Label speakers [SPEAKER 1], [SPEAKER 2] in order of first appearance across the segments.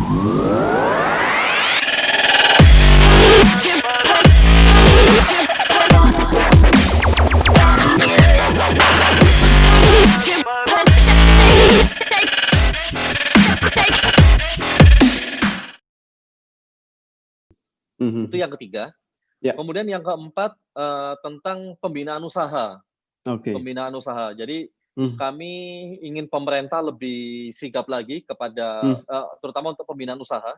[SPEAKER 1] Itu yang ketiga. Kemudian yang keempat tentang pembinaan usaha. Pembinaan usaha. Jadi kami ingin pemerintah lebih sigap lagi kepada terutama untuk pembinaan usaha.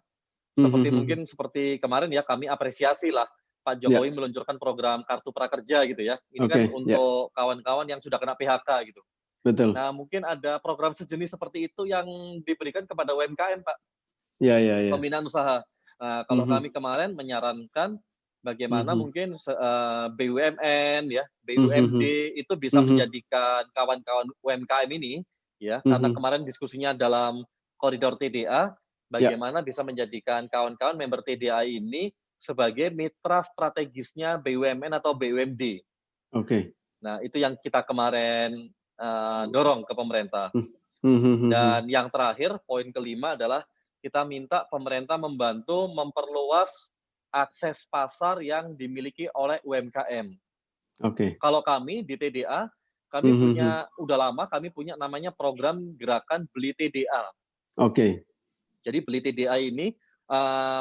[SPEAKER 1] Seperti kemarin ya, kami apresiasi lah Pak Jokowi meluncurkan program Kartu Prakerja gitu ya. Ini kan untuk kawan-kawan yang sudah kena PHK gitu.
[SPEAKER 2] Betul.
[SPEAKER 1] Nah, mungkin ada program sejenis seperti itu yang diberikan kepada UMKM, Pak. Pembinaan usaha. Kalau kami kemarin menyarankan bagaimana mungkin BUMN ya, BUMD itu bisa menjadikan kawan-kawan UMKM ini ya, karena kemarin diskusinya dalam koridor TDA, bagaimana bisa menjadikan kawan-kawan member TDA ini sebagai mitra strategisnya BUMN atau BUMD. Nah, itu yang kita kemarin dorong ke pemerintah. Dan yang terakhir, poin kelima adalah kita minta pemerintah membantu memperluas akses pasar yang dimiliki oleh UMKM. Kalau kami di TDA, kami punya, udah lama kami punya namanya program gerakan Beli TDA. Jadi Beli TDA ini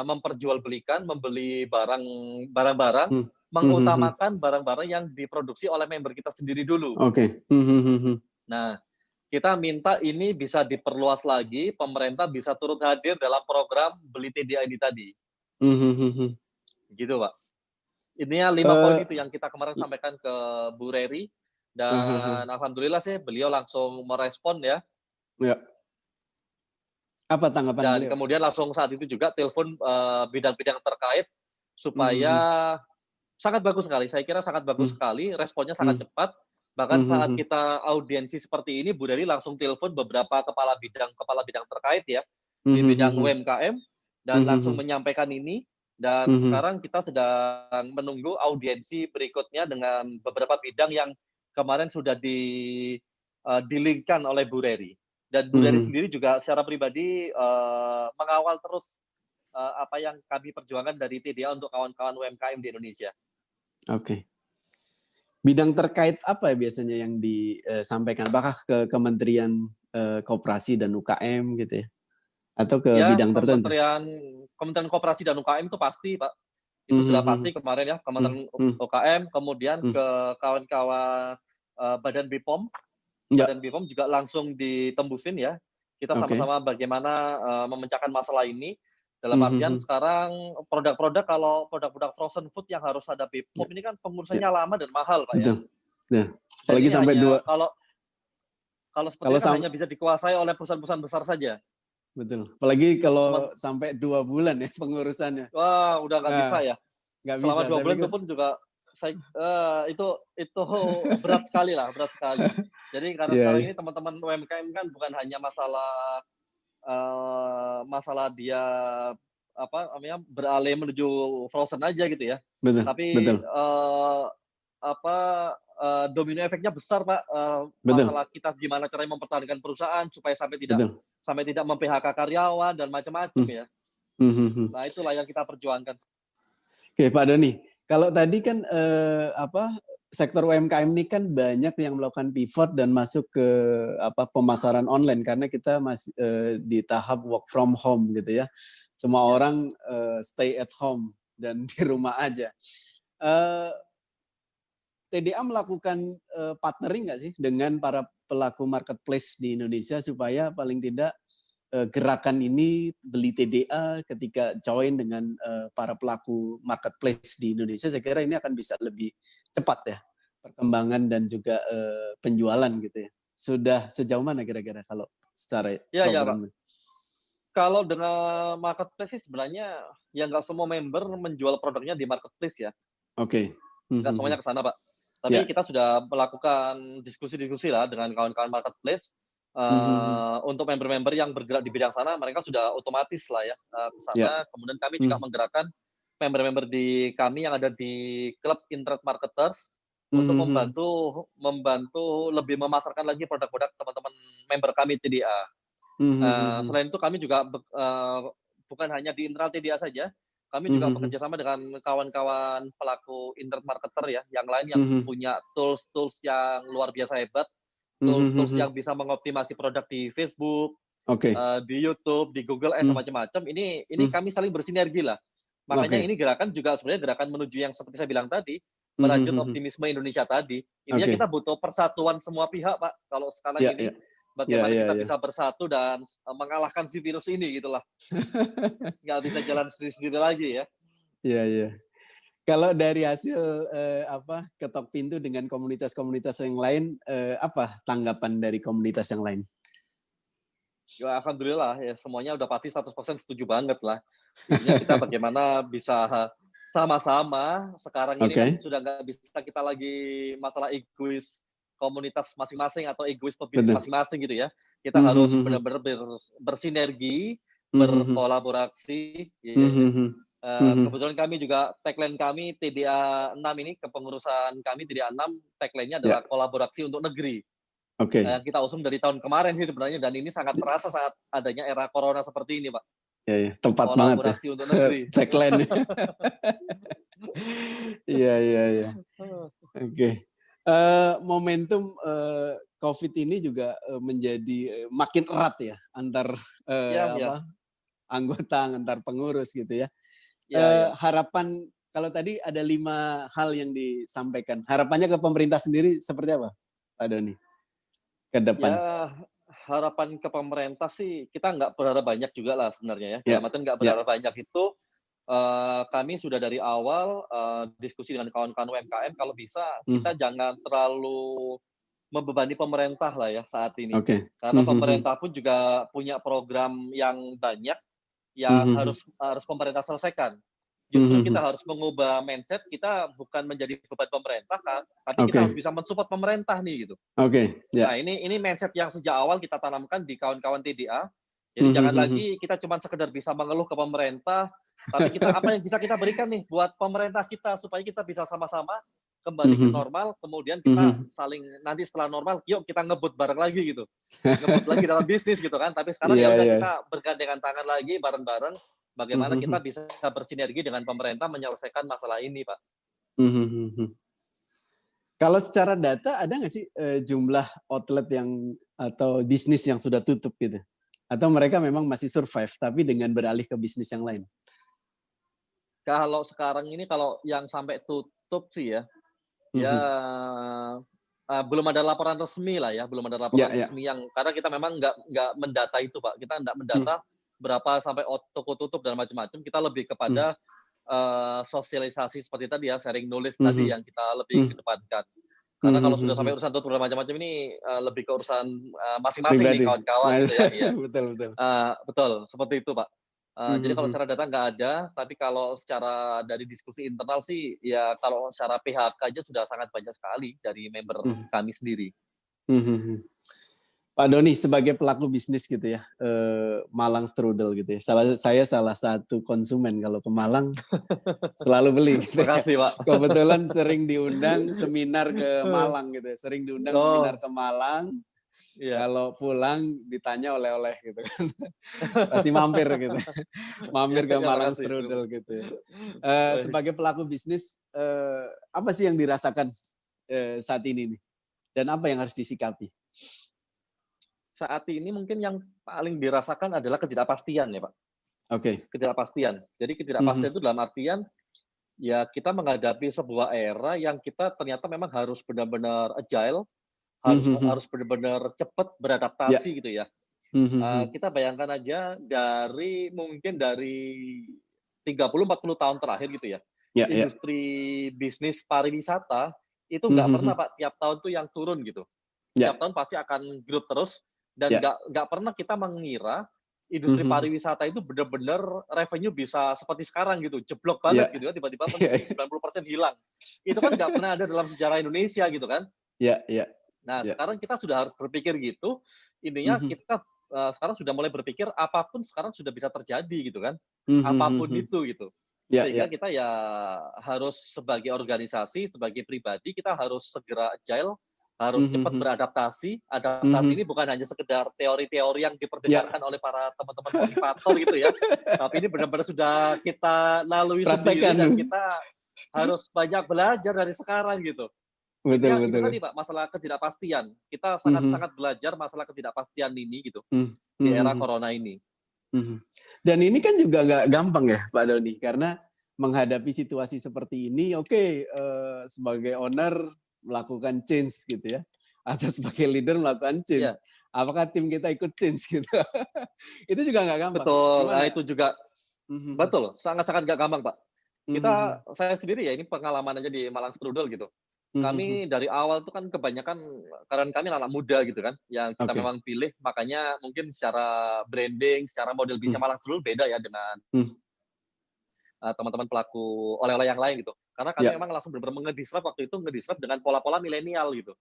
[SPEAKER 1] memperjualbelikan, membeli barang-barang, mengutamakan barang-barang yang diproduksi oleh member kita sendiri dulu. Nah, kita minta ini bisa diperluas lagi, pemerintah bisa turut hadir dalam program Beli TDA ini tadi. Gitu, Pak. Ini 5 poin itu yang kita kemarin sampaikan ke Bu Reri, dan alhamdulillah sih beliau langsung merespon ya.
[SPEAKER 2] Apa tanggapan
[SPEAKER 1] dan
[SPEAKER 2] beliau?
[SPEAKER 1] Kemudian langsung saat itu juga telepon bidang-bidang terkait supaya sangat bagus sekali. Saya kira sangat bagus sekali, responnya sangat cepat. Bahkan saat kita audiensi seperti ini, Bu Reri langsung telepon beberapa kepala bidang terkait ya di bidang UMKM dan langsung menyampaikan ini. Dan sekarang kita sedang menunggu audiensi berikutnya dengan beberapa bidang yang kemarin sudah di-link-kan oleh Bu Reri. Dan Bu Reri sendiri juga secara pribadi mengawal terus apa yang kami perjuangkan dari TDA untuk kawan-kawan UMKM di Indonesia.
[SPEAKER 2] Bidang terkait apa biasanya yang disampaikan? Apakah ke Kementerian Koperasi dan UKM gitu ya? Atau ke bidang tertentu?
[SPEAKER 1] Kementerian Koperasi dan UKM itu pasti, Pak. Itu sudah pasti kemarin ya, Kementerian UKM, kemudian ke kawan-kawan Badan BPOM. Badan BPOM juga langsung ditembusin ya. Kita sama-sama bagaimana memecahkan masalah ini. Dalam artian sekarang produk-produk, kalau produk-produk frozen food yang harus ada BPOM ini kan pengurusannya lama dan mahal, Pak ya.
[SPEAKER 2] Apalagi sampai
[SPEAKER 1] hanya, kalau seperti itu hanya bisa dikuasai oleh perusahaan-perusahaan besar saja.
[SPEAKER 2] Betul. Apalagi kalau sampai 2 bulan ya pengurusannya.
[SPEAKER 1] Wah, udah nggak bisa ya.
[SPEAKER 2] Nggak
[SPEAKER 1] Selama
[SPEAKER 2] bisa.
[SPEAKER 1] 2 bulan itu pun juga itu berat sekali lah, berat sekali. Jadi karena sekarang ini teman-teman UMKM kan bukan hanya masalah dia beralih menuju frozen aja gitu ya. Tapi domino efeknya besar, Pak. Masalah kita gimana caranya mempertahankan perusahaan supaya sampai tidak mem-PHK karyawan dan macam-macam ya. Nah, itulah yang kita perjuangkan.
[SPEAKER 2] Oke, Pak Doni. Kalau tadi kan sektor UMKM ini kan banyak yang melakukan pivot dan masuk ke pemasaran online karena kita masih di tahap work from home gitu ya. Semua orang stay at home dan di rumah aja. TDA melakukan partnering nggak sih dengan para pelaku marketplace di Indonesia supaya paling tidak gerakan ini Beli TDA ketika join dengan para pelaku marketplace di Indonesia, saya kira ini akan bisa lebih cepat ya perkembangan dan juga penjualan gitu ya. Sudah sejauh mana kira-kira kalau secara program?
[SPEAKER 1] Pak. Kalau dengan marketplace sih sebenarnya ya nggak semua member menjual produknya di marketplace ya. Nggak semuanya ke sana, Pak. Tapi kita sudah melakukan diskusi-diskusi lah dengan kawan-kawan marketplace. Untuk member-member yang bergerak di bidang sana, mereka sudah otomatis lah ya ke sana. Kemudian kami juga menggerakkan member-member di kami yang ada di klub internet marketers untuk membantu lebih memasarkan lagi produk-produk teman-teman member kami TDA. Selain itu kami juga bukan hanya di internal TDA saja, kami juga bekerja sama dengan kawan-kawan pelaku internet marketer ya, yang lain yang punya tools-tools yang luar biasa hebat, tools-tools yang bisa mengoptimasi produk di Facebook, di YouTube, di Google Ads, macam-macam. Ini kami saling bersinergi lah. Makanya ini gerakan juga sebenarnya gerakan menuju yang seperti saya bilang tadi, merajut optimisme Indonesia tadi. Intinya kita butuh persatuan semua pihak, Pak. Kalau sekarang ini, bagaimana kita bisa bersatu dan mengalahkan si virus ini gitulah. Nggak bisa jalan sendiri-sendiri lagi ya.
[SPEAKER 2] Iya, iya. Kalau dari hasil ketok pintu dengan komunitas-komunitas yang lain, apa tanggapan dari komunitas yang lain?
[SPEAKER 1] Ya, alhamdulillah ya, semuanya udah pasti 100% setuju banget lah. Intinya kita bagaimana bisa sama-sama, sekarang ini kan sudah nggak bisa kita lagi masalah egois komunitas masing-masing atau egois pebisnis masing-masing gitu ya. Kita harus benar-benar bersinergi, berkolaborasi. Kebetulan kami juga, tagline kami TDA 6 ini, kepengurusan kami TDA 6, tagline-nya adalah kolaborasi untuk negeri. Yang kita usung dari tahun kemarin sih sebenarnya, dan ini sangat terasa saat adanya era corona seperti ini, Pak.
[SPEAKER 2] Ya, tepat banget ya.
[SPEAKER 1] Kolaborasi untuk negeri.
[SPEAKER 2] Tagline. Iya. Oke. Momentum COVID ini juga menjadi makin erat ya antar anggota, antar pengurus gitu ya. Harapan, kalau tadi ada 5 hal yang disampaikan. Harapannya ke pemerintah sendiri seperti apa, Pak Doni? Ke depan.
[SPEAKER 1] Ya, harapan ke pemerintah sih kita nggak berharap banyak juga lah sebenarnya ya. Dalam artian nggak berharap banyak itu, kami sudah dari awal diskusi dengan kawan-kawan UMKM, kalau bisa kita jangan terlalu membebani pemerintah lah ya saat ini. Karena pemerintah pun juga punya program yang banyak yang harus pemerintah selesaikan. Justru kita harus mengubah mindset, kita bukan menjadi beban pemerintah, tapi kita harus bisa mensupport pemerintah nih gitu. Nah, ini mindset yang sejak awal kita tanamkan di kawan-kawan TDA. Jadi jangan lagi kita cuma sekedar bisa mengeluh ke pemerintah, tapi kita apa yang bisa kita berikan nih buat pemerintah kita supaya kita bisa sama-sama kembali ke normal, kemudian kita saling, nanti setelah normal, yuk kita ngebut bareng lagi gitu. Ngebut lagi dalam bisnis gitu kan. Tapi sekarang ya udah kita bergandengan tangan lagi bareng-bareng. Bagaimana kita bisa bersinergi dengan pemerintah menyelesaikan masalah ini, Pak.
[SPEAKER 2] Kalau secara data ada nggak sih jumlah outlet yang atau bisnis yang sudah tutup gitu? Atau mereka memang masih survive tapi dengan beralih ke bisnis yang lain?
[SPEAKER 1] Kalau sekarang ini, kalau yang sampai tutup sih belum ada laporan resmi lah ya, belum ada laporan resmi yang, karena kita memang nggak mendata itu, Pak. Kita nggak mendata berapa sampai toko tutup dan macam-macam. Kita lebih kepada sosialisasi seperti tadi ya, sharing knowledge tadi yang kita lebih kedepankan. Karena kalau sudah sampai urusan tutup dan macam-macam ini lebih ke urusan masing-masing nih kawan-kawan gitu ya. Betul, seperti itu, Pak. Jadi kalau secara data nggak ada, tapi kalau secara dari diskusi internal sih, ya kalau secara PHK aja sudah sangat banyak sekali dari member kami sendiri.
[SPEAKER 2] Pak Doni, sebagai pelaku bisnis gitu ya, Malang Strudel gitu ya. Saya salah satu konsumen kalau ke Malang selalu beli. Gitu.
[SPEAKER 1] Terima kasih, Pak.
[SPEAKER 2] Kebetulan sering diundang seminar ke Malang gitu ya. Sering diundang seminar ke Malang. Kalau pulang ditanya oleh-oleh gitu kan. Pasti mampir gitu. Mampir ke Malang Strudel gitu ya. Sebagai pelaku bisnis, apa sih yang dirasakan saat ini nih? Dan apa yang harus disikapi?
[SPEAKER 1] Saat ini mungkin yang paling dirasakan adalah ketidakpastian ya, Pak. Ketidakpastian. Jadi ketidakpastian itu dalam artian ya kita menghadapi sebuah era yang kita ternyata memang harus benar-benar agile, harus benar-benar cepat beradaptasi gitu ya. Kita bayangkan aja mungkin dari 30-40 tahun terakhir gitu ya. Industri bisnis pariwisata itu nggak pernah, Pak, tiap tahun tuh yang turun gitu. Tiap tahun pasti akan growth terus. Dan nggak pernah kita mengira industri pariwisata itu benar-benar revenue bisa seperti sekarang gitu, jeblok banget gitu kan, tiba-tiba 90% hilang. Itu kan nggak pernah ada dalam sejarah Indonesia gitu kan. Nah, sekarang kita sudah harus berpikir gitu, intinya kita sekarang sudah mulai berpikir apapun sekarang sudah bisa terjadi gitu kan, apapun itu gitu. Sehingga kita ya harus sebagai organisasi, sebagai pribadi, kita harus segera agile, harus cepat beradaptasi. Adaptasi ini bukan hanya sekedar teori-teori yang diperdengarkan oleh para teman-teman motivator gitu ya, tapi ini benar-benar sudah kita lalui sendiri dan kita harus banyak belajar dari sekarang gitu.
[SPEAKER 2] Betul,
[SPEAKER 1] Itu
[SPEAKER 2] betul.
[SPEAKER 1] tadi Pak, masalah ketidakpastian. Kita sangat-sangat belajar masalah ketidakpastian ini gitu, di era corona ini.
[SPEAKER 2] Dan ini kan juga nggak gampang ya Pak Doni, karena menghadapi situasi seperti ini, sebagai owner melakukan change gitu ya, atau sebagai leader melakukan change.
[SPEAKER 1] Iya.
[SPEAKER 2] Apakah tim kita ikut change gitu? Itu juga nggak gampang.
[SPEAKER 1] Betul,
[SPEAKER 2] Gimana?
[SPEAKER 1] itu juga betul, sangat-sangat nggak gampang Pak. Saya sendiri ya, ini pengalaman aja di Malang Strudel gitu. Kami dari awal tuh kan kebanyakan, karena kami anak muda gitu kan, yang kita memang pilih, makanya mungkin secara branding, secara model bisnis Malang Strudel beda ya dengan teman-teman pelaku oleh-oleh yang lain gitu. Karena kami memang langsung benar-benar waktu itu ngedisrupt dengan pola-pola milenial gitu.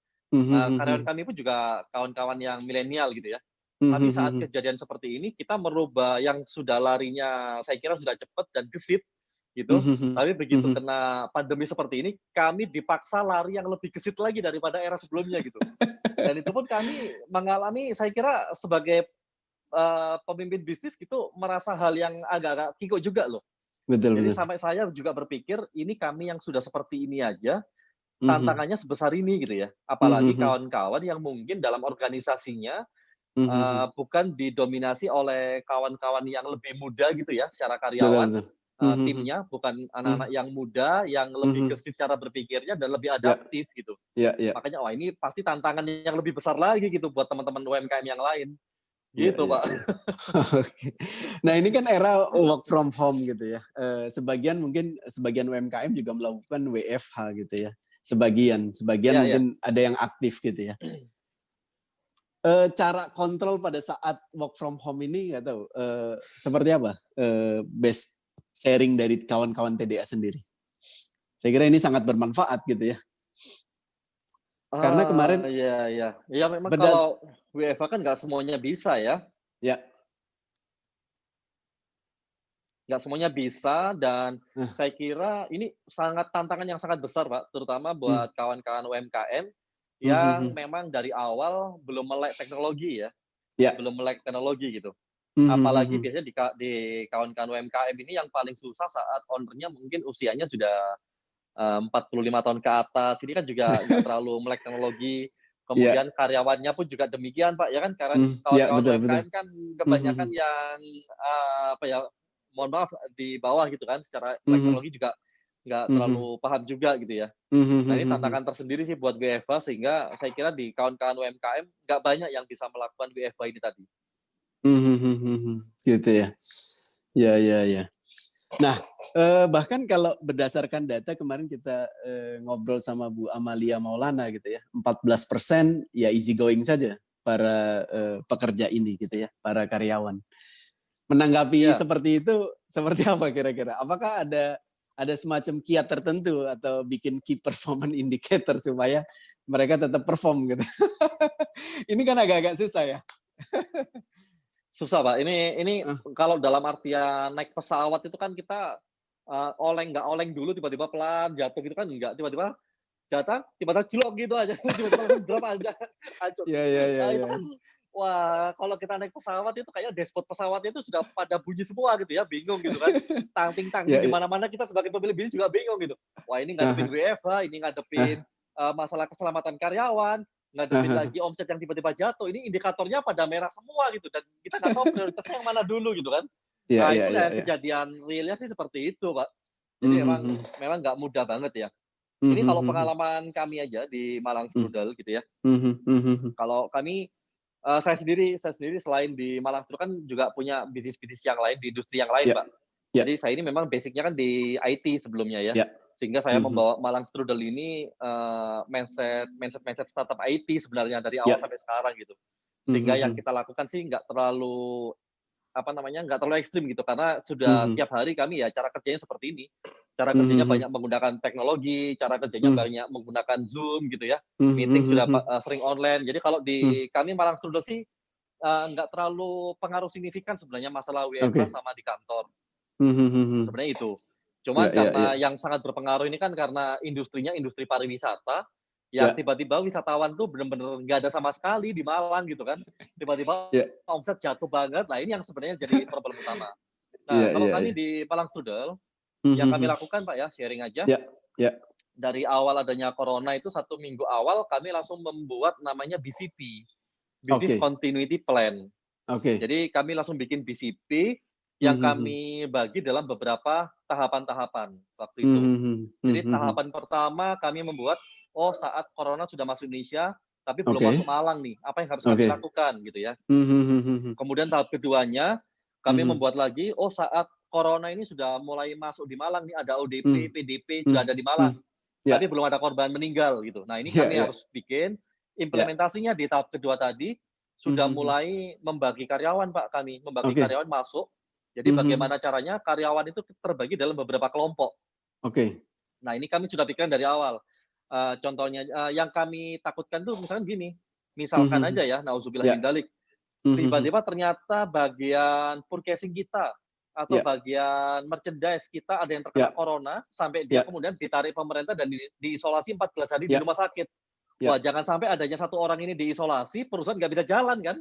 [SPEAKER 1] Karyawan kami pun juga kawan-kawan yang milenial gitu ya. Tapi saat kejadian seperti ini, kita merubah yang sudah larinya saya kira sudah cepat dan gesit gitu. Tapi begitu kena pandemi seperti ini, kami dipaksa lari yang lebih gesit lagi daripada era sebelumnya gitu. Dan itu pun kami mengalami, saya kira sebagai pemimpin bisnis gitu, merasa hal yang agak-agak kikuk juga loh. Jadi sampai saya juga berpikir, ini kami yang sudah seperti ini aja, tantangannya sebesar ini gitu ya. Apalagi kawan-kawan yang mungkin dalam organisasinya bukan didominasi oleh kawan-kawan yang lebih muda gitu ya, secara karyawan. Timnya bukan anak-anak yang muda, yang lebih gesit cara berpikirnya dan lebih adaptif gitu. Makanya wah ini pasti tantangan yang lebih besar lagi gitu buat teman-teman UMKM yang lain. Gitu Pak.
[SPEAKER 2] Nah ini kan era work from home gitu ya. Sebagian UMKM juga melakukan WFH gitu ya. Sebagian mungkin ada yang aktif gitu ya. Cara kontrol pada saat work from home ini nggak tahu seperti apa, best sharing dari kawan-kawan TDA sendiri. Saya kira ini sangat bermanfaat gitu ya. Karena kemarin
[SPEAKER 1] iya memang kalau WFH kan nggak semuanya bisa ya.
[SPEAKER 2] Ya.
[SPEAKER 1] Nggak semuanya bisa dan saya kira ini sangat tantangan yang sangat besar Pak, terutama buat kawan-kawan UMKM yang memang dari awal belum melek teknologi ya. Belum melek teknologi gitu. Apalagi biasanya di kawan-kawan UMKM ini yang paling susah saat owner-nya mungkin usianya sudah 45 tahun ke atas. Ini kan juga nggak terlalu melek teknologi. Kemudian karyawannya pun juga demikian Pak, ya kan, karena kawan-kawan UMKM kan kebanyakan yang mohon maaf di bawah gitu kan, secara teknologi juga nggak terlalu paham juga gitu ya. Nah ini tantangan tersendiri sih buat WFH, sehingga saya kira di kawan-kawan UMKM nggak banyak yang bisa melakukan WFH ini tadi.
[SPEAKER 2] Gitu ya. Ya. Nah, bahkan kalau berdasarkan data kemarin kita ngobrol sama Bu Amalia Maulana gitu ya, 14% ya easy going saja para pekerja ini gitu ya, para karyawan. Menanggapi seperti itu, seperti apa kira-kira? Apakah ada semacam kiat tertentu atau bikin key performance indicator supaya mereka tetap perform gitu? Ini kan agak-agak susah ya.
[SPEAKER 1] Susah Pak, ini kalau dalam artian naik pesawat itu kan kita nggak oleng dulu tiba-tiba pelan jatuh gitu kan, enggak, tiba-tiba datang tiba-tiba jelok gitu aja, tiba-tiba langsung drop aja. Nah itu kan wah kalau kita naik pesawat itu kayaknya dashboard pesawatnya itu sudah pada bunyi semua gitu ya, bingung gitu kan. Tangting di mana-mana kita sebagai pemilik bisnis juga bingung gitu. Wah ini ngadepin WFH, ini ngadepin masalah keselamatan karyawan, ngadepin lagi omset yang tiba-tiba jatuh, ini indikatornya pada merah semua gitu, dan kita nggak tahu prioritasnya yang mana dulu gitu kan. Nah itu kejadian realnya sih seperti itu Pak. Jadi memang nggak mudah banget ya. Ini kalau pengalaman kami aja di Malang Strudel gitu ya. Kalau kami, saya sendiri selain di Malang Strudel kan juga punya bisnis-bisnis yang lain di industri yang lain Pak. Jadi saya ini memang basic-nya kan di IT sebelumnya ya. Sehingga saya membawa Malang Strudel ini mindset startup IT sebenarnya dari awal sampai sekarang gitu. Sehingga yang kita lakukan sih nggak terlalu ekstrim gitu, karena sudah tiap hari kami ya cara kerjanya seperti ini. Cara kerjanya banyak menggunakan teknologi, cara kerjanya banyak menggunakan Zoom gitu ya. Meeting sudah sering online. Jadi kalau di kami Malang Strudel sih nggak terlalu pengaruh signifikan sebenarnya masalah WFH sama di kantor. Sebenarnya itu. Cuman karena yang sangat berpengaruh ini kan karena industrinya industri pariwisata, yang tiba-tiba wisatawan tuh benar-benar nggak ada sama sekali di Malang gitu kan. Tiba-tiba omset jatuh banget. Nah, ini yang sebenarnya jadi problem utama. Nah, kalau kami di Malang Strudel, yang kami lakukan Pak ya, sharing aja. Dari awal adanya corona itu 1 minggu awal kami langsung membuat namanya BCP, Business Continuity Plan. Jadi kami langsung bikin BCP yang kami bagi dalam beberapa tahapan-tahapan waktu itu. Jadi tahapan pertama kami membuat, saat corona sudah masuk Indonesia, tapi belum masuk Malang nih, apa yang harus kami lakukan gitu ya. Kemudian tahap keduanya, kami membuat lagi, saat corona ini sudah mulai masuk di Malang nih, ada ODP, PDP sudah ada di Malang, tapi belum ada korban meninggal gitu. Nah ini kami harus bikin implementasinya di tahap kedua tadi, sudah mulai membagi karyawan Pak kami, membagi karyawan masuk. Jadi bagaimana caranya karyawan itu terbagi dalam beberapa kelompok. Nah ini kami sudah pikirkan dari awal. Contohnya yang kami takutkan tuh misalkan gini, misalkan aja ya, nauzubillah min dzalik, tiba-tiba ternyata bagian purchasing kita atau bagian merchandise kita ada yang terkena corona, sampai dia kemudian ditarik pemerintah dan diisolasi 14 hari di rumah sakit. Wah, jangan sampai adanya 1 orang ini diisolasi, perusahaan nggak bisa jalan kan?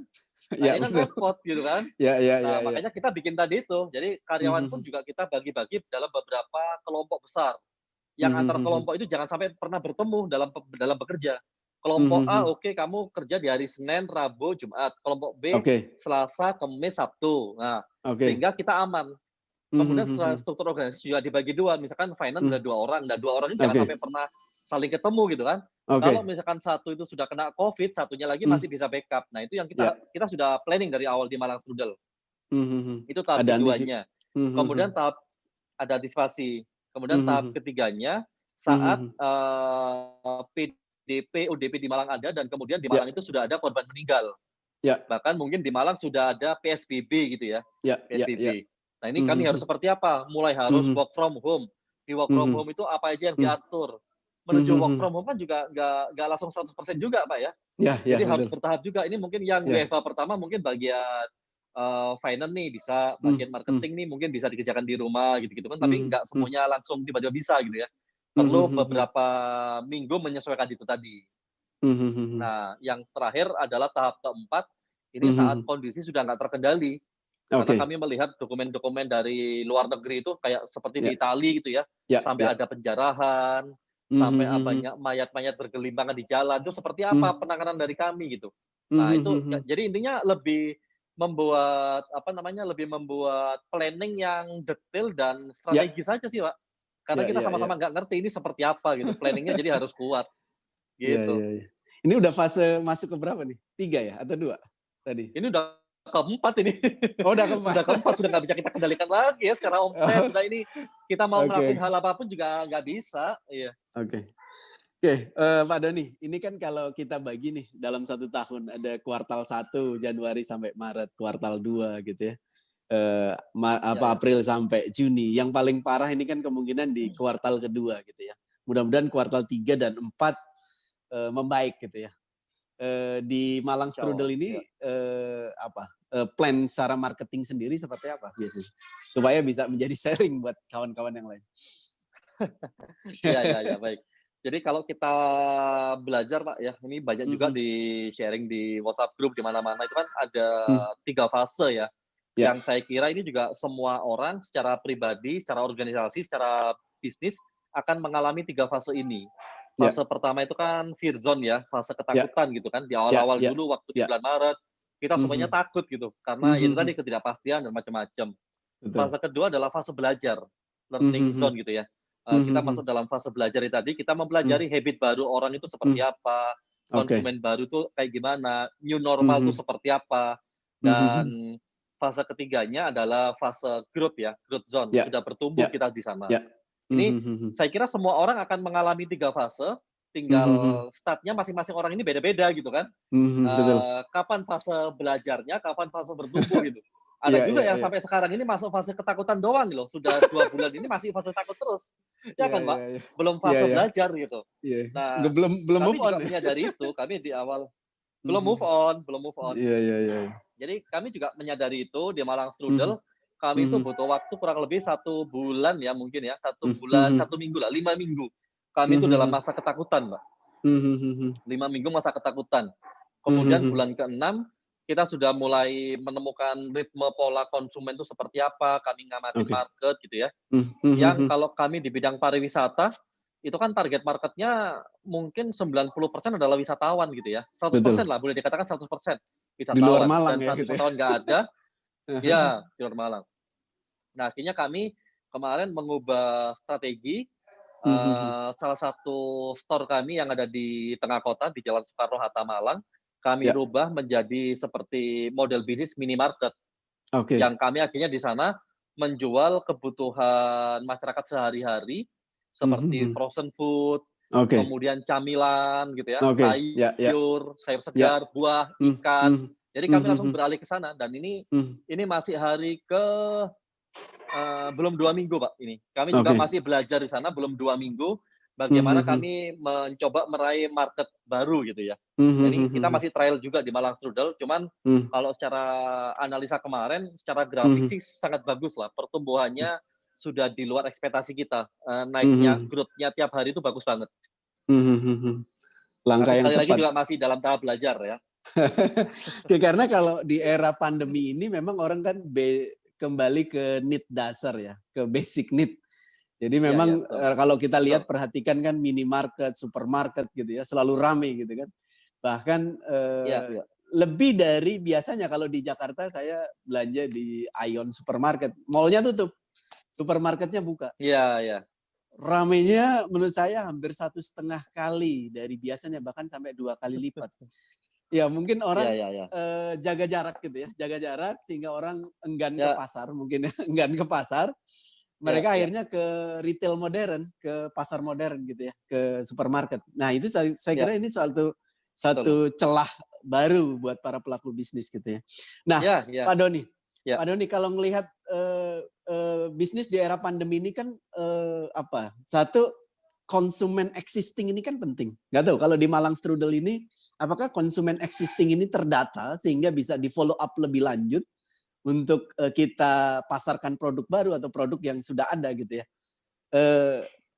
[SPEAKER 1] Nah, ini kan repot gitu kan? Nah, makanya kita bikin tadi itu. Jadi karyawan pun juga kita bagi-bagi dalam beberapa kelompok besar. Yang antar kelompok itu jangan sampai pernah bertemu dalam bekerja. Kelompok A, kamu kerja di hari Senin, Rabu, Jumat. Kelompok B, Selasa, Kamis, Sabtu. Nah, sehingga kita aman. Kemudian struktur organisasi juga dibagi 2. Misalkan finance ada 2 orang. Dan 2 orang ini jangan sampai pernah saling ketemu gitu kan. Kalau misalkan satu itu sudah kena COVID, satunya lagi masih bisa backup. Nah, itu yang kita sudah planning dari awal di Malang Strudel. Itu tahap keduanya. Kemudian tahap ada antisipasi. Kemudian tahap ketiganya, saat PDP, ODP di Malang ada, dan kemudian di Malang itu sudah ada korban meninggal. Bahkan mungkin di Malang sudah ada PSBB gitu ya. PSBB. Nah, ini kami harus seperti apa? Mulai harus work from home. Di work from home itu apa aja yang diatur? Menuju work from home kan juga nggak langsung 100% juga Pak ya. Jadi harus bertahap juga. Ini mungkin yang WFH pertama mungkin bagian finance nih bisa, bagian marketing nih mungkin bisa dikerjakan di rumah gitu-gitu kan, tapi nggak semuanya langsung tiba-tiba bisa gitu ya. Perlu beberapa minggu menyesuaikan itu tadi. Nah, yang terakhir adalah tahap keempat, ini saat kondisi sudah nggak terkendali. Karena kami melihat dokumen-dokumen dari luar negeri itu kayak seperti di Italia gitu ya, sampai ada penjarahan, sampai banyak mayat-mayat bergelimpangan di jalan, itu seperti apa penanganan dari kami gitu. Nah itu, jadi intinya lebih membuat, lebih membuat planning yang detail dan strategis saja sih Pak. Karena kita sama-sama nggak ngerti ini seperti apa gitu, planningnya jadi harus kuat, gitu.
[SPEAKER 2] Ini udah fase masuk ke berapa nih? 3 ya atau 2 tadi?
[SPEAKER 1] Ini udah keempat ini.
[SPEAKER 2] Udah keempat.
[SPEAKER 1] Sudah keempat, sudah nggak bisa kita kendalikan lagi ya secara omset. Sudah ini kita mau ngelakuin hal apapun juga nggak bisa. Iya.
[SPEAKER 2] Pak Doni, ini kan kalau kita bagi nih dalam 1 tahun ada kuartal 1 Januari sampai Maret, kuartal 2 gitu ya. April sampai Juni. Yang paling parah ini kan kemungkinan di kuartal kedua gitu ya. Mudah-mudahan kuartal 3 dan 4 membaik gitu ya. Di Malang Strudel ini plan secara marketing sendiri seperti apa biasanya supaya bisa menjadi sharing buat kawan-kawan yang lain.
[SPEAKER 1] Ya, baik. Jadi kalau kita belajar Pak ya, ini banyak juga di sharing di WhatsApp group di mana-mana itu kan ada 3 fase ya. Yang saya kira ini juga semua orang secara pribadi, secara organisasi, secara bisnis akan mengalami 3 fase ini. Fase pertama itu kan fear zone ya, fase ketakutan gitu kan. Di awal-awal dulu waktu di bulan Maret, kita semuanya takut gitu. Karena itu tadi ketidakpastian dan macam-macam. Fase kedua adalah fase belajar, learning zone gitu ya. Kita masuk dalam fase belajar tadi, kita mempelajari habit baru orang itu seperti apa, konsumen baru itu kayak gimana, new normal itu seperti apa. Dan fase ketiganya adalah fase growth ya, growth zone. Sudah bertumbuh kita di sana. Ini saya kira semua orang akan mengalami 3 fase, tinggal startnya masing-masing orang ini beda-beda gitu kan. Kapan fase belajarnya, kapan fase bertumbuh gitu. Ada juga yang sampai sekarang ini masuk fase ketakutan doang loh. Sudah 2 bulan ini masih fase takut terus. Ya kan Pak? Belum fase belajar gitu. Nah,
[SPEAKER 2] belum move on.
[SPEAKER 1] Kami menyadari itu, kami di awal belum move on. Jadi kami juga menyadari itu di Malang Strudel. Kami itu butuh waktu kurang lebih 1 bulan ya mungkin ya, 1 bulan, 1 minggu lah, 5 minggu. Kami itu dalam masa ketakutan, Mbak.
[SPEAKER 2] Mhm.
[SPEAKER 1] 5 minggu masa ketakutan. Kemudian bulan ke-6 kita sudah mulai menemukan ritme pola konsumen itu seperti apa, kami ngamatin
[SPEAKER 2] Oke.
[SPEAKER 1] market gitu ya. Yang
[SPEAKER 2] Mhm.
[SPEAKER 1] kalau kami di bidang pariwisata, itu kan target marketnya mungkin 90% adalah wisatawan gitu ya.
[SPEAKER 2] Betul.
[SPEAKER 1] 100% lah, boleh dikatakan 100%
[SPEAKER 2] Di luar
[SPEAKER 1] wisatawan.
[SPEAKER 2] Malang
[SPEAKER 1] Dan
[SPEAKER 2] ya
[SPEAKER 1] saat
[SPEAKER 2] gitu ya.
[SPEAKER 1] wisatawan nggak ada, ya di luar Malang. Nah, akhirnya kami kemarin mengubah strategi, salah satu store kami yang ada di tengah kota, di Jalan Soekarno-Hatta, Malang, kami
[SPEAKER 2] Ya,
[SPEAKER 1] rubah menjadi seperti model bisnis minimarket,
[SPEAKER 2] oke.
[SPEAKER 1] yang kami akhirnya di sana menjual kebutuhan masyarakat sehari-hari, seperti
[SPEAKER 2] Mhm.
[SPEAKER 1] frozen food,
[SPEAKER 2] Oke.
[SPEAKER 1] kemudian camilan gitu ya,
[SPEAKER 2] Oke. Ya, ya,
[SPEAKER 1] sayur
[SPEAKER 2] ya.
[SPEAKER 1] segar, buah,
[SPEAKER 2] Mmm,
[SPEAKER 1] ikan.
[SPEAKER 2] mhm.
[SPEAKER 1] Jadi kami langsung
[SPEAKER 2] Mhm.
[SPEAKER 1] beralih ke sana dan
[SPEAKER 2] Mhm.
[SPEAKER 1] ini masih hari ke belum 2 minggu, Pak, ini. Kami juga
[SPEAKER 2] Oke.
[SPEAKER 1] masih belajar di sana, belum 2 minggu, bagaimana
[SPEAKER 2] Mhm.
[SPEAKER 1] kami mencoba meraih market baru gitu ya. Ini kita
[SPEAKER 2] Mhm.
[SPEAKER 1] masih trial juga di Malang Strudel, cuman
[SPEAKER 2] Mhm.
[SPEAKER 1] kalau secara analisa kemarin, secara grafik
[SPEAKER 2] Mhm.
[SPEAKER 1] sih sangat bagus lah, pertumbuhannya sudah di luar ekspektasi kita, naiknya,
[SPEAKER 2] Mhm.
[SPEAKER 1] growth-nya tiap hari itu bagus banget.
[SPEAKER 2] Mhm. Langkah
[SPEAKER 1] Tapi
[SPEAKER 2] yang
[SPEAKER 1] sekali lagi
[SPEAKER 2] tepat.
[SPEAKER 1] juga masih dalam tahap belajar ya.
[SPEAKER 2] Ya, karena kalau di era pandemi ini memang orang kan kembali ke need dasar ya, ke basic need. Jadi
[SPEAKER 1] Iya iya,
[SPEAKER 2] memang
[SPEAKER 1] betul.
[SPEAKER 2] kalau kita
[SPEAKER 1] Betul.
[SPEAKER 2] lihat perhatikan kan minimarket, supermarket gitu ya, selalu rame gitu kan. Bahkan
[SPEAKER 1] Iya iya.
[SPEAKER 2] lebih dari biasanya kalau di Jakarta saya belanja di Aeon Supermarket, mall-nya tutup, supermarketnya buka.
[SPEAKER 1] Iya iya.
[SPEAKER 2] Ramenya menurut saya hampir 1,5 kali dari biasanya, bahkan sampai 2 kali lipat. Ya mungkin
[SPEAKER 1] Iya
[SPEAKER 2] orang,
[SPEAKER 1] iya iya.
[SPEAKER 2] jaga jarak gitu ya, jaga jarak sehingga orang enggan ke
[SPEAKER 1] Ya,
[SPEAKER 2] pasar mungkin ya, enggan ke pasar.
[SPEAKER 1] ya
[SPEAKER 2] Mereka
[SPEAKER 1] ya.
[SPEAKER 2] akhirnya ke retail modern, ke pasar modern gitu ya, ke supermarket. Nah itu saya
[SPEAKER 1] Ya,
[SPEAKER 2] kira ini satu
[SPEAKER 1] betul.
[SPEAKER 2] satu celah baru buat para pelaku bisnis gitu ya. Nah,
[SPEAKER 1] Ya ya.
[SPEAKER 2] Pak Doni
[SPEAKER 1] Ya.
[SPEAKER 2] Pak Doni kalau melihat, bisnis di era pandemi ini kan, satu konsumen existing ini kan penting. Nggak tahu kalau di Malang Strudel ini, apakah konsumen existing ini terdata sehingga bisa di-follow up lebih lanjut untuk, kita pasarkan produk baru atau produk yang sudah ada gitu ya.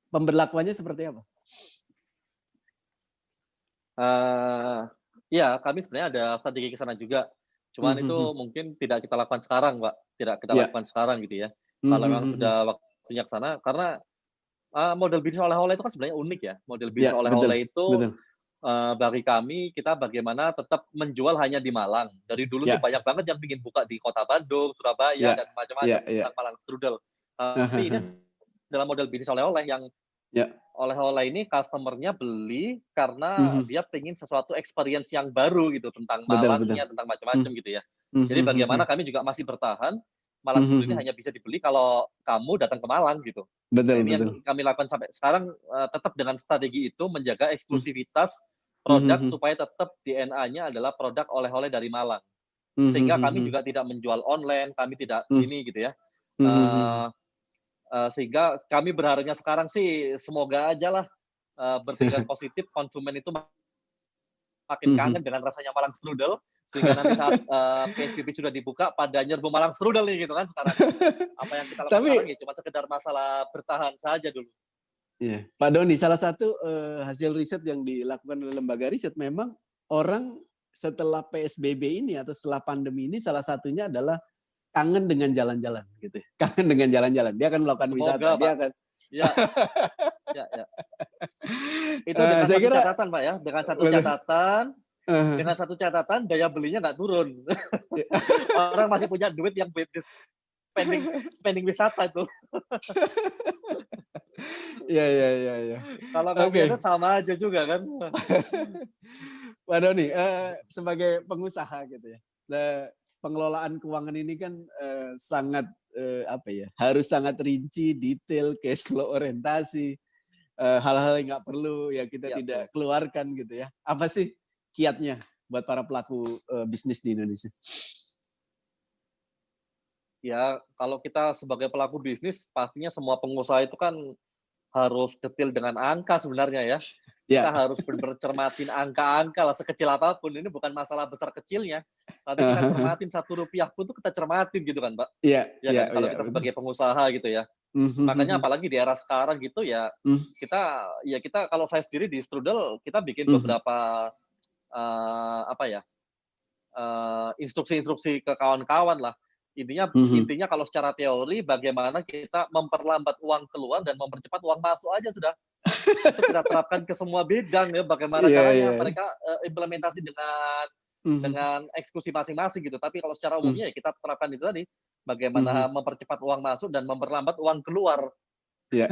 [SPEAKER 2] Pemberlakuannya seperti apa?
[SPEAKER 1] Eee, iya, kami sebenarnya ada strategi ke sana juga. Cuman itu
[SPEAKER 2] Mhm.
[SPEAKER 1] mungkin tidak kita lakukan sekarang, Pak, tidak kita
[SPEAKER 2] Iya.
[SPEAKER 1] lakukan sekarang gitu ya. Kalau memang
[SPEAKER 2] Mhm.
[SPEAKER 1] sudah waktunya ke sana karena, model bisnis oleh-oleh itu kan sebenarnya unik ya. Model
[SPEAKER 2] Iya,
[SPEAKER 1] bisnis
[SPEAKER 2] betul,
[SPEAKER 1] oleh-oleh itu,
[SPEAKER 2] betul.
[SPEAKER 1] bagi kami, kita bagaimana tetap menjual hanya di Malang. Dari dulu sih
[SPEAKER 2] Iya,
[SPEAKER 1] banyak banget yang bikin buka di kota Bandung, Surabaya,
[SPEAKER 2] iya,
[SPEAKER 1] dan
[SPEAKER 2] iya,
[SPEAKER 1] macam-macam
[SPEAKER 2] iya.
[SPEAKER 1] tentang Malang Strudel. Tapi ini adalah model bisnis oleh-oleh yang
[SPEAKER 2] Iya.
[SPEAKER 1] oleh-oleh ini customer-nya beli karena
[SPEAKER 2] Mhm.
[SPEAKER 1] dia pengen sesuatu experience yang baru gitu, tentang
[SPEAKER 2] Betul, betul.
[SPEAKER 1] Malangnya, tentang
[SPEAKER 2] Mmm.
[SPEAKER 1] macam-macam gitu ya. Jadi bagaimana
[SPEAKER 2] Mhm.
[SPEAKER 1] kami juga masih bertahan, Malang Sudut ini
[SPEAKER 2] Mhm.
[SPEAKER 1] hanya bisa dibeli kalau kamu datang ke Malang gitu. Nah
[SPEAKER 2] Betul,
[SPEAKER 1] ini yang
[SPEAKER 2] betul.
[SPEAKER 1] kami lakukan sampai sekarang, tetap dengan strategi itu menjaga
[SPEAKER 2] Mmm.
[SPEAKER 1] eksklusivitas produk
[SPEAKER 2] Mhm.
[SPEAKER 1] supaya tetap DNA-nya adalah produk oleh-oleh dari Malang. Sehingga kami
[SPEAKER 2] Mhm.
[SPEAKER 1] juga tidak menjual online, kami tidak
[SPEAKER 2] Mmm.
[SPEAKER 1] ini gitu ya,
[SPEAKER 2] Mhm.
[SPEAKER 1] eee sehingga kami berharapnya sekarang sih semoga ajalah, berpikiran positif, konsumen itu makin
[SPEAKER 2] Mhm.
[SPEAKER 1] kangen dengan rasanya Malang Strudel, sehingga nanti saat, PSBB sudah dibuka pada nyerbu Malang Strudel nih gitu kan sekarang. Apa yang kita lakukan sekarang
[SPEAKER 2] Tapi
[SPEAKER 1] ya cuma sekedar masalah bertahan saja dulu.
[SPEAKER 2] iya, Pak Doni, salah satu, hasil riset yang dilakukan oleh lembaga riset memang orang setelah PSBB ini atau setelah pandemi ini salah satunya adalah kangen dengan jalan-jalan gitu ya, kangen dengan jalan-jalan. Dia akan melakukan wisata,
[SPEAKER 1] Semoga, Pak.
[SPEAKER 2] dia akan
[SPEAKER 1] Ya ya ya. Itu dengan
[SPEAKER 2] saya
[SPEAKER 1] satu
[SPEAKER 2] kira
[SPEAKER 1] catatan, Pak, ya,
[SPEAKER 2] betul,
[SPEAKER 1] dengan satu catatan daya belinya nggak turun. Orang masih punya duit yang buat spending spending wisata itu.
[SPEAKER 2] iya, iya, iya, iya.
[SPEAKER 1] Kalau nggak
[SPEAKER 2] Oke,
[SPEAKER 1] punya duit sama aja juga kan.
[SPEAKER 2] Pak Doni, sebagai pengusaha gitu ya, pengelolaan keuangan ini kan, sangat, harus sangat rinci, detail, cash flow orientasi, hal-hal yang nggak perlu ya kita
[SPEAKER 1] Ya,
[SPEAKER 2] tidak
[SPEAKER 1] betul.
[SPEAKER 2] keluarkan gitu ya. Apa sih kiatnya buat para pelaku, bisnis di Indonesia?
[SPEAKER 1] Ya, kalau kita sebagai pelaku bisnis, pastinya semua pengusaha itu kan harus detail dengan angka sebenarnya ya. Kita harus benar-benar cermatin angka-angka lah, sekecil apapun. Ini bukan masalah besar kecilnya, tapi kita cermatin Rp1 pun tuh kita cermatin gitu kan, Mbak.
[SPEAKER 2] Iya,
[SPEAKER 1] Ya kan, kalau kita sebagai pengusaha gitu ya. Makanya apalagi di era sekarang gitu ya, kita kalau saya sendiri di Strudel kita bikin beberapa instruksi-instruksi ke kawan-kawan lah. Intinya kalau secara teori bagaimana kita memperlambat uang keluar dan mempercepat uang masuk aja sudah. Itu kita terapkan ke semua bidang ya, bagaimana caranya mereka implementasi dengan eksekusi masing-masing gitu. Tapi kalau secara umumnya ya kita terapkan itu tadi, bagaimana mempercepat uang masuk dan memperlambat uang keluar.
[SPEAKER 2] Iya.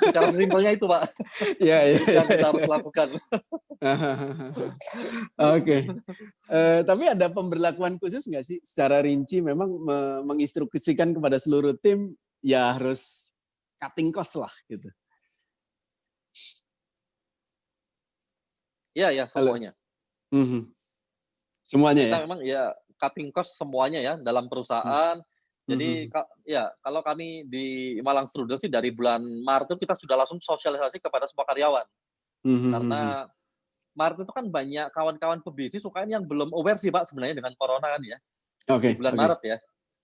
[SPEAKER 1] Secara simpelnya itu, Pak.
[SPEAKER 2] Iya.
[SPEAKER 1] Yang kita harus lakukan.
[SPEAKER 2] Oke. Tapi ada pemberlakuan khusus nggak sih secara rinci memang menginstruksikan kepada seluruh tim ya harus cutting cost lah gitu.
[SPEAKER 1] Iya, semuanya.
[SPEAKER 2] Semuanya
[SPEAKER 1] kita
[SPEAKER 2] ya?
[SPEAKER 1] memang ya cutting cost semuanya ya dalam perusahaan. Jadi kalau kami di Malang Strudel sih dari bulan Maret itu kita sudah langsung sosialisasi kepada semua karyawan. Karena Maret itu kan banyak kawan-kawan pebisnis UKM yang belum aware sih Pak sebenarnya dengan corona kan ya. Di bulan Maret ya.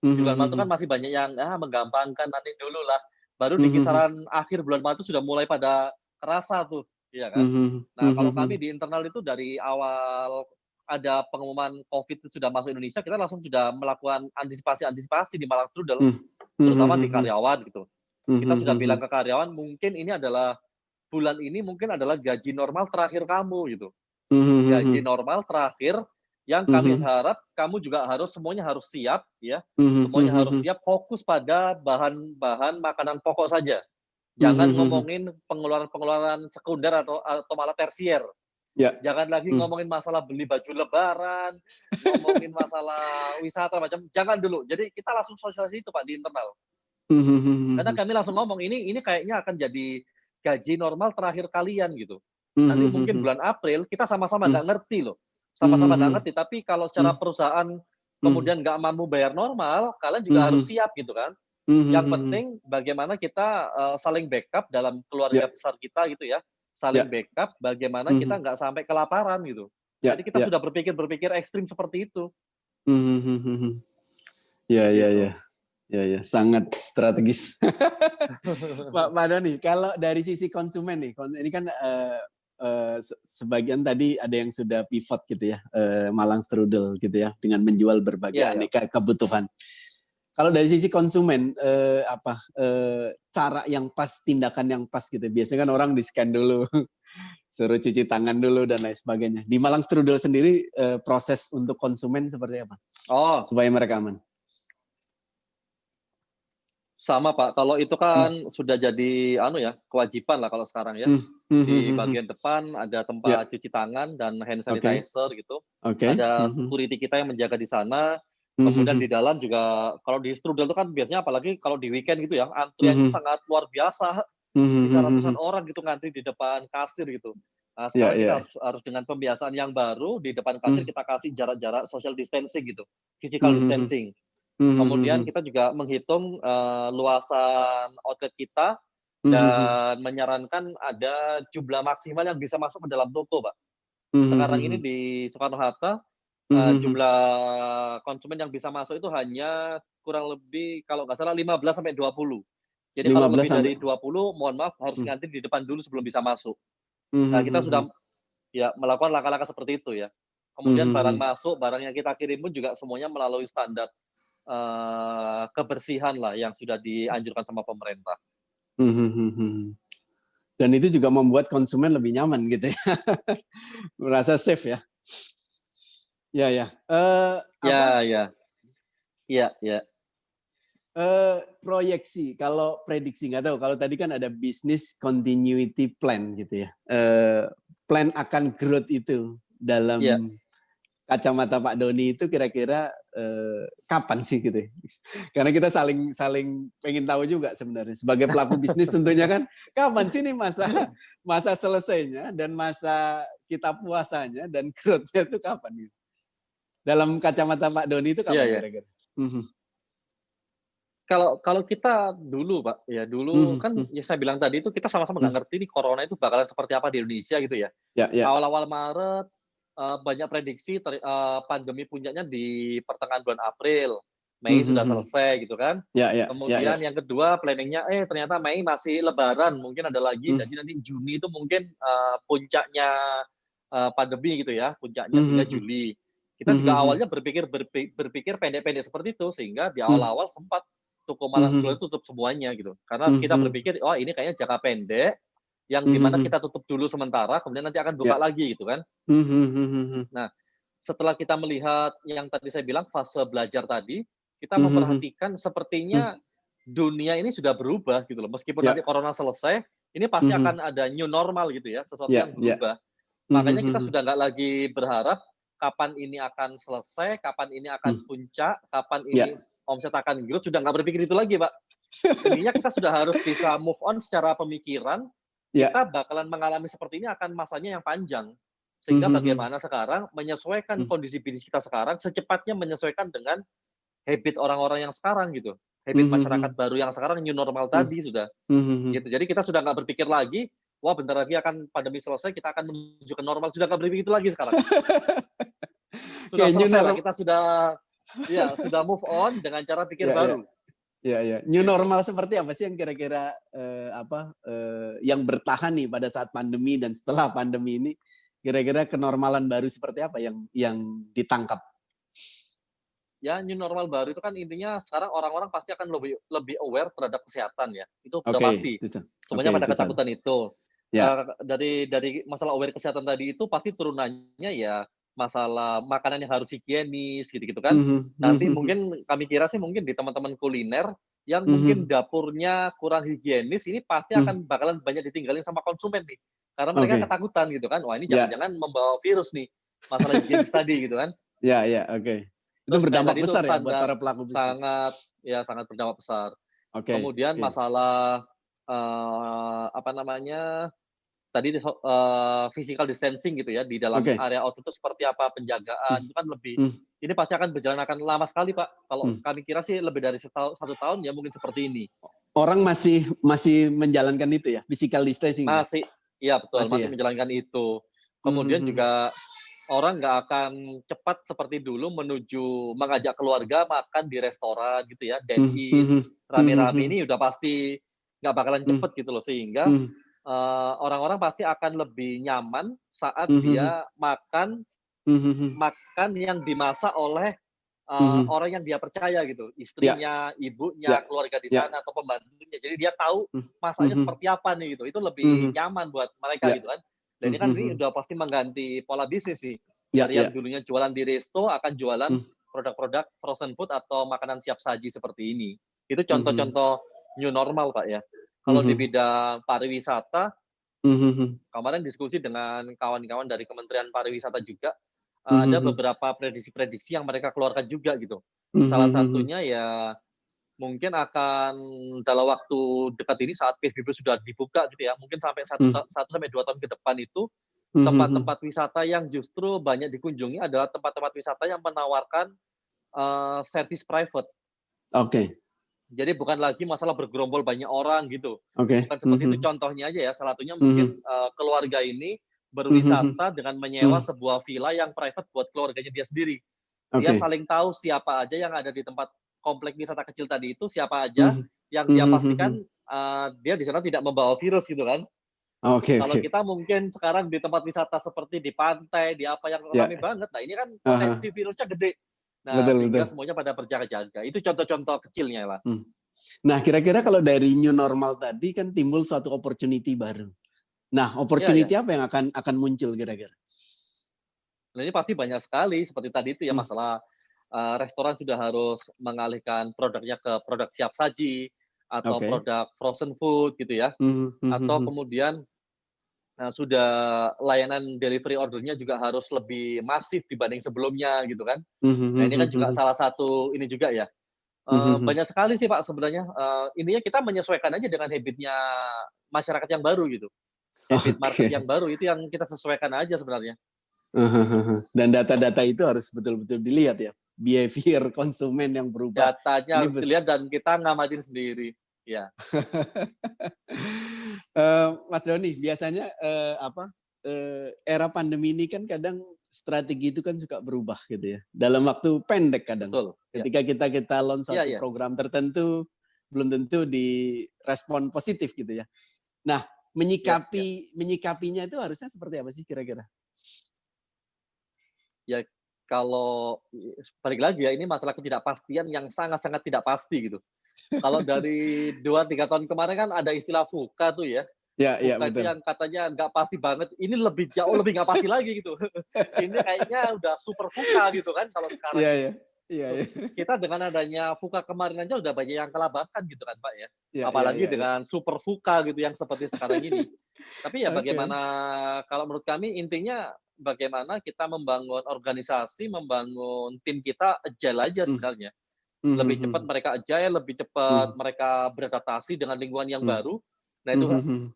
[SPEAKER 1] Di bulan Maret itu kan masih banyak yang menggampangkan nanti dulu lah. Baru di kisaran akhir bulan Maret itu sudah mulai pada kerasa tuh, ya kan. Nah kalau kami di internal itu dari awal ada pengumuman COVID itu sudah masuk Indonesia, kita langsung sudah melakukan antisipasi di Malang Strudel, terutama di karyawan gitu. Kita sudah bilang ke karyawan, mungkin ini adalah bulan ini mungkin adalah gaji normal terakhir kamu gitu. Gaji normal terakhir yang kami harap kamu juga semuanya harus siap ya. Semuanya harus siap fokus pada bahan-bahan makanan pokok saja. Jangan ngomongin pengeluaran-pengeluaran sekunder atau malah tersier. Jangan lagi ngomongin masalah beli baju lebaran, ngomongin masalah wisata macam, jangan dulu. Jadi kita langsung sosialisasi itu Pak di internal. Karena kami langsung ngomong ini kayaknya akan jadi gaji normal terakhir kalian gitu. Nanti mungkin bulan April kita sama-sama nggak ngerti loh. Sama-sama nggak ngerti, tapi kalau secara perusahaan kemudian nggak mampu bayar normal, kalian juga harus siap gitu kan. Yang penting bagaimana kita saling backup dalam keluarga besar kita gitu ya. Saling backup bagaimana kita nggak sampai kelaparan gitu. Jadi kita sudah berpikir ekstrim seperti itu.
[SPEAKER 2] Ya, sangat strategis. Pak Doni, kalau dari sisi konsumen nih, ini kan sebagian tadi ada yang sudah pivot gitu ya, Malang Strudel gitu ya, dengan menjual berbagai aneka kebutuhan. Kalau dari sisi konsumen, cara yang pas, tindakan yang pas gitu. Biasanya kan orang di-scan dulu, suruh cuci tangan dulu dan lain sebagainya. Di Malang Strudel sendiri proses untuk konsumen seperti apa? Supaya mereka aman.
[SPEAKER 1] Sama Pak, kalau itu kan sudah jadi kewajiban lah kalau sekarang ya. Di bagian depan ada tempat cuci tangan dan hand sanitizer gitu. Ada security kita yang menjaga di sana. Kemudian di dalam juga kalau di Strudel itu kan biasanya apalagi kalau di weekend gitu ya, antrian itu sangat luar biasa. Bisa ratusan orang gitu ngantri di depan kasir gitu. Nah, sekarang kita harus dengan pembiasaan yang baru di depan kasir kita kasih jarak-jarak social distancing gitu, physical distancing. Kemudian kita juga menghitung luasan outlet kita dan menyarankan ada jumlah maksimal yang bisa masuk ke dalam toko, Pak. Sekarang ini di Soekarno-Hatta jumlah konsumen yang bisa masuk itu hanya kurang lebih kalau nggak salah 15 sampai 20. Jadi kalau lebih dari 20, mohon maaf harus ngantri di depan dulu sebelum bisa masuk. Nah, kita sudah melakukan langkah-langkah seperti itu ya. Kemudian barang masuk, barang yang kita kirim pun juga semuanya melalui standar kebersihan lah yang sudah dianjurkan sama pemerintah.
[SPEAKER 2] Dan itu juga membuat konsumen lebih nyaman gitu ya. Merasa safe ya.
[SPEAKER 1] Iya.
[SPEAKER 2] Proyeksi, kalau prediksi nggak tahu. Kalau tadi kan ada business continuity plan gitu ya. Plan akan growth itu dalam kacamata Pak Doni itu kira-kira kapan sih gitu? Karena kita saling pengen tahu juga sebenarnya. Sebagai pelaku bisnis tentunya kan kapan sih nih masa selesainya dan masa kita puasanya dan growth-nya itu kapan gitu? Dalam kacamata Pak Doni itu kapan kira-kira?
[SPEAKER 1] kalau kita dulu Pak, ya dulu kan ya saya bilang tadi itu kita sama-sama nggak ngerti nih corona itu bakalan seperti apa di Indonesia gitu ya.
[SPEAKER 2] Ya, ya.
[SPEAKER 1] Awal-awal Maret, banyak prediksi pandemi puncaknya di pertengahan bulan April, Mei sudah selesai gitu kan.
[SPEAKER 2] Ya, ya,
[SPEAKER 1] Kemudian yang kedua planning-nya, ternyata Mei masih lebaran, mungkin ada lagi, jadi nanti Juni itu mungkin, puncaknya, pandemi gitu ya, puncaknya sehingga Juli. Kita juga awalnya berpikir pendek-pendek seperti itu, sehingga di awal-awal sempat toko Malang Sekolah itu tutup semuanya gitu. Karena kita berpikir, "Oh ini kayaknya jangka pendek, yang di mana kita tutup dulu sementara, kemudian nanti akan buka lagi," gitu kan. Nah, setelah kita melihat yang tadi saya bilang fase belajar tadi, kita memperhatikan sepertinya dunia ini sudah berubah gitu loh. Meskipun nanti corona selesai, ini pasti akan ada new normal gitu ya, sesuatu yang berubah. Makanya kita sudah nggak lagi berharap kapan ini akan selesai, kapan ini akan puncak, kapan ini omset akan growth, sudah nggak berpikir itu lagi, Pak. Intinya kita sudah harus bisa move on secara pemikiran, kita bakalan mengalami seperti ini akan masanya yang panjang. Sehingga bagaimana sekarang menyesuaikan kondisi bisnis kita sekarang, secepatnya menyesuaikan dengan habit orang-orang yang sekarang gitu. Habit masyarakat baru yang sekarang new normal tadi sudah. Gitu. Jadi kita sudah nggak berpikir lagi, wah bentar lagi akan pandemi selesai, kita akan menuju ke normal. Sudah nggak berpikir itu lagi sekarang. Sudah selesai lah, kita sudah move on dengan cara pikir baru.
[SPEAKER 2] Ya. New normal seperti apa sih yang kira-kira yang bertahan nih pada saat pandemi dan setelah pandemi ini? Kira-kira kenormalan baru seperti apa yang ditangkap?
[SPEAKER 1] Ya, new normal baru itu kan intinya sekarang orang-orang pasti akan lebih aware terhadap kesehatan ya. Itu udah pasti. Semuanya pada ketakutan itu. Dari masalah aware kesehatan tadi itu pasti turunannya ya masalah makanan yang harus higienis gitu-gitu kan. Nanti mungkin kami kira sih mungkin di teman-teman kuliner yang mungkin dapurnya kurang higienis ini pasti akan bakalan banyak ditinggalin sama konsumen nih. Karena mereka ketakutan gitu kan. Wah, ini jangan-jangan membawa virus nih. Masalah higienis tadi gitu kan.
[SPEAKER 2] Oke. Itu berdampak besar ya buat para pelaku bisnis.
[SPEAKER 1] Sangat berdampak besar. Kemudian masalah tadi physical distancing gitu ya di dalam area outdoor itu seperti apa penjagaan itu kan lebih ini pasti akan berjalan akan lama sekali Pak. Kalau kami kira sih lebih dari 1 tahun ya mungkin seperti ini.
[SPEAKER 2] Orang masih menjalankan itu ya, physical distancing.
[SPEAKER 1] Iya betul, masih menjalankan itu. Kemudian juga orang nggak akan cepat seperti dulu menuju mengajak keluarga makan di restoran gitu ya, dine in, rame-rame ini udah pasti nggak bakalan cepet gitu loh, sehingga orang-orang pasti akan lebih nyaman saat dia makan yang dimasak oleh orang yang dia percaya gitu, istrinya, ibunya, keluarga di sana atau pembantunya. Jadi dia tahu masaknya seperti apa nih gitu. Itu lebih nyaman buat mereka gitu kan. Dan ini udah pasti mengganti pola bisnis sih. Dari yang dulunya jualan di resto akan jualan produk-produk frozen food atau makanan siap saji seperti ini. Itu contoh-contoh new normal Pak ya. Kalau di bidang pariwisata, kemarin diskusi dengan kawan-kawan dari Kementerian Pariwisata juga, ada beberapa prediksi-prediksi yang mereka keluarkan juga gitu. Salah satunya ya mungkin akan dalam waktu dekat ini saat PSBB sudah dibuka gitu ya, mungkin sampai 1 sampai 2 tahun ke depan itu, tempat-tempat wisata yang justru banyak dikunjungi adalah tempat-tempat wisata yang menawarkan servis private. Jadi bukan lagi masalah bergerombol banyak orang gitu. Bukan seperti itu, contohnya aja ya, salah satunya mungkin keluarga ini berwisata dengan menyewa sebuah villa yang private buat keluarganya dia sendiri. Dia saling tahu siapa aja yang ada di tempat komplek wisata kecil tadi itu, siapa aja yang dia pastikan dia di sana tidak membawa virus gitu kan. Kalau kita mungkin sekarang di tempat wisata seperti di pantai, di apa yang ramai banget, nah ini kan potensi virusnya gede. Nah, sehingga semuanya pada berjaga-jaga. Itu contoh-contoh kecilnya lah.
[SPEAKER 2] Nah, kira-kira kalau dari new normal tadi kan timbul suatu opportunity baru. Nah, opportunity apa yang akan muncul kira-kira?
[SPEAKER 1] Nah, ini pasti banyak sekali. Seperti tadi itu ya masalah restoran sudah harus mengalihkan produknya ke produk siap saji atau produk frozen food gitu ya. Atau kemudian sudah layanan delivery ordernya juga harus lebih masif dibanding sebelumnya gitu kan. Nah ini kan juga salah satu ini juga ya. Banyak sekali sih Pak sebenarnya. Intinya kita menyesuaikan aja dengan habitnya masyarakat yang baru gitu. Habit market yang baru itu yang kita sesuaikan aja sebenarnya.
[SPEAKER 2] Dan data-data itu harus betul-betul dilihat ya. behavior konsumen yang berubah.
[SPEAKER 1] Datanya harus dilihat dan kita ngamatin sendiri. Ya.
[SPEAKER 2] Mas Doni, biasanya era pandemi ini kan kadang strategi itu kan suka berubah gitu ya. Dalam waktu pendek kadang.
[SPEAKER 1] Betul.
[SPEAKER 2] Ketika kita launch satu program tertentu, belum tentu direspon positif gitu ya. Nah, menyikapinya itu harusnya seperti apa sih kira-kira?
[SPEAKER 1] Ya, kalau balik lagi ya, ini masalah ketidakpastian yang sangat-sangat tidak pasti gitu. Kalau dari 2-3 tahun kemarin kan ada istilah VUCA tuh ya.
[SPEAKER 2] VUCA
[SPEAKER 1] itu yang katanya nggak pasti banget. Ini jauh lebih nggak pasti lagi gitu. Ini kayaknya udah super VUCA gitu kan kalau sekarang.
[SPEAKER 2] Iya.
[SPEAKER 1] Kita dengan adanya VUCA kemarin aja udah banyak yang kelabakan gitu kan Pak ya. Apalagi dengan super VUCA gitu yang seperti sekarang ini. Tapi ya bagaimana kalau menurut kami intinya bagaimana kita membangun organisasi, membangun tim kita agile aja sebenarnya. Lebih cepat mereka agile, lebih cepat mereka beradaptasi dengan lingkungan yang baru. Nah itu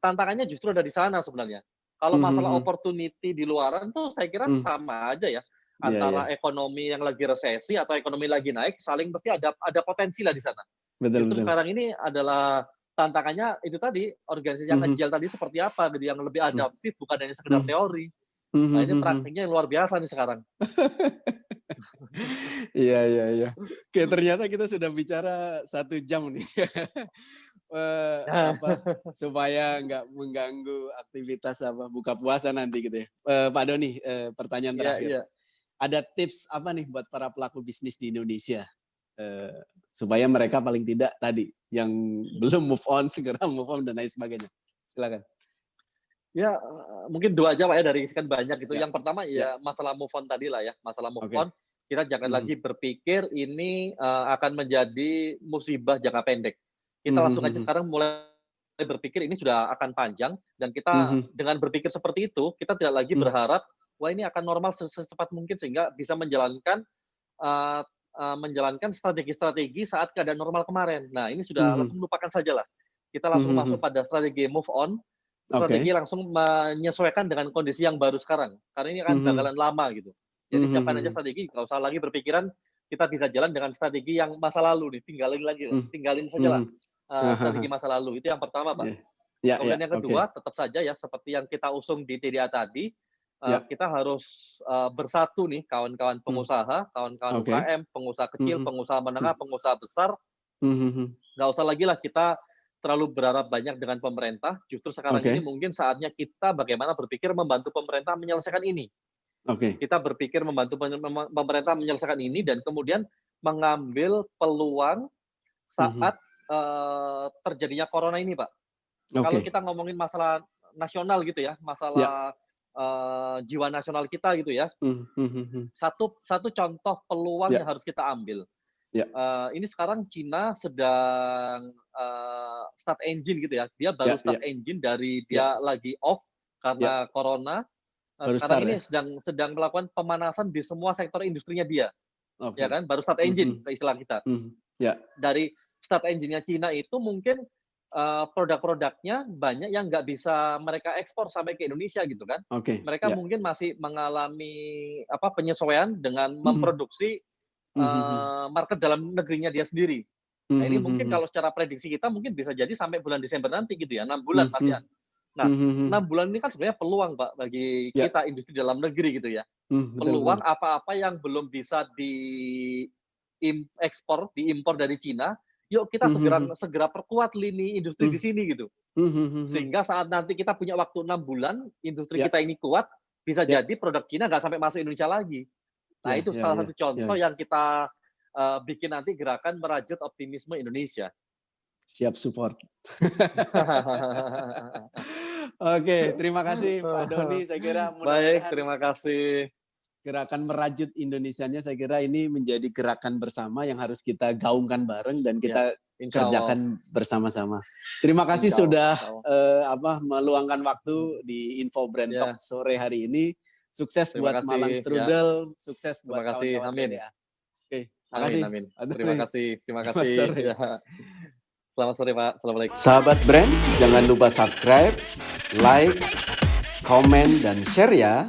[SPEAKER 1] tantangannya justru ada di sana sebenarnya. Kalau masalah opportunity di luaran tuh saya kira sama aja ya. Antara ekonomi yang lagi resesi atau ekonomi lagi naik, saling pasti ada potensi lah di sana. Justru sekarang ini adalah tantangannya itu tadi, organisasi yang agile tadi seperti apa gitu, yang lebih adaptif bukan hanya sekedar teori. Nah ini praktiknya yang luar biasa nih sekarang.
[SPEAKER 2] Iya. Oke, ternyata kita sudah bicara 1 jam nih. Supaya nggak mengganggu aktivitas buka puasa nanti gitu ya. Pak Doni, pertanyaan terakhir. Ada tips apa nih buat para pelaku bisnis di Indonesia supaya mereka paling tidak tadi yang belum move on segera move on dan lain sebagainya. Silakan.
[SPEAKER 1] Ya mungkin 2 aja Pak ya dari sekian banyak gitu. Yang pertama masalah move on tadi lah ya, masalah move on. Kita jangan lagi berpikir ini akan menjadi musibah jangka pendek. Kita langsung aja sekarang mulai berpikir ini sudah akan panjang dan kita dengan berpikir seperti itu kita tidak lagi berharap wah ini akan normal secepat mungkin sehingga bisa menjalankan strategi-strategi saat keadaan normal kemarin. Nah ini sudah langsung lupakan saja lah. Kita langsung masuk pada strategi move on, strategi langsung menyesuaikan dengan kondisi yang baru sekarang. Karena ini kan bakalan lama gitu. Jadi siapkan aja strategi, nggak usah lagi berpikiran kita bisa jalan dengan strategi yang masa lalu nih, tinggalin saja lah strategi masa lalu. Itu yang pertama Pak. Kemudian yang kedua tetap saja ya seperti yang kita usung di TDA tadi. Kita harus bersatu nih kawan-kawan pengusaha, kawan-kawan UKM, pengusaha kecil, pengusaha menengah, pengusaha besar. Nggak usah lagi lah kita terlalu berharap banyak dengan pemerintah. Justru sekarang ini mungkin saatnya kita bagaimana berpikir membantu pemerintah menyelesaikan ini. Kita berpikir membantu pemerintah menyelesaikan ini dan kemudian mengambil peluang saat terjadinya corona ini Pak. Kalau kita ngomongin masalah nasional gitu ya, masalah jiwa nasional kita gitu ya. Satu contoh peluang yang harus kita ambil. Ini sekarang Cina sedang start engine gitu ya. Dia baru start engine dari dia lagi off karena corona. Sekarang ini sedang melakukan pemanasan di semua sektor industrinya dia. Ya kan? Baru start engine istilah kita. Dari start engine-nya Cina itu mungkin produk-produknya banyak yang nggak bisa mereka ekspor sampai ke Indonesia gitu kan. Mereka mungkin masih mengalami penyesuaian dengan memproduksi market dalam negerinya dia sendiri. Nah ini mungkin kalau secara prediksi kita mungkin bisa jadi sampai bulan Desember nanti gitu ya, 6 bulan Mas ya. Nah 6 bulan ini kan sebenarnya peluang Pak bagi kita industri dalam negeri gitu ya. Peluang apa-apa yang belum bisa diimpor dari Cina, yuk kita segera perkuat lini industri di sini gitu. Sehingga saat nanti kita punya waktu 6 bulan, industri kita ini kuat, bisa jadi produk Cina nggak sampai masuk Indonesia lagi. Nah itu salah satu contoh yang kita bikin nanti gerakan merajut optimisme Indonesia.
[SPEAKER 2] Siap support. Oke, terima kasih Pak Doni. Saya kira
[SPEAKER 1] baik, terima kasih.
[SPEAKER 2] Gerakan merajut Indonesianya saya kira ini menjadi gerakan bersama yang harus kita gaungkan bareng dan kita kerjakan bersama-sama. Terima kasih sudah meluangkan waktu di Info Brand Talk sore hari ini. Sukses buat Malang Strudel, sukses buat kawan-kawan TDA. Oke, makasih.
[SPEAKER 1] Amin. Terima kasih. Selamat sore Pak. Assalamualaikum.
[SPEAKER 2] Sahabat Brand, jangan lupa subscribe, like, komen, dan share ya.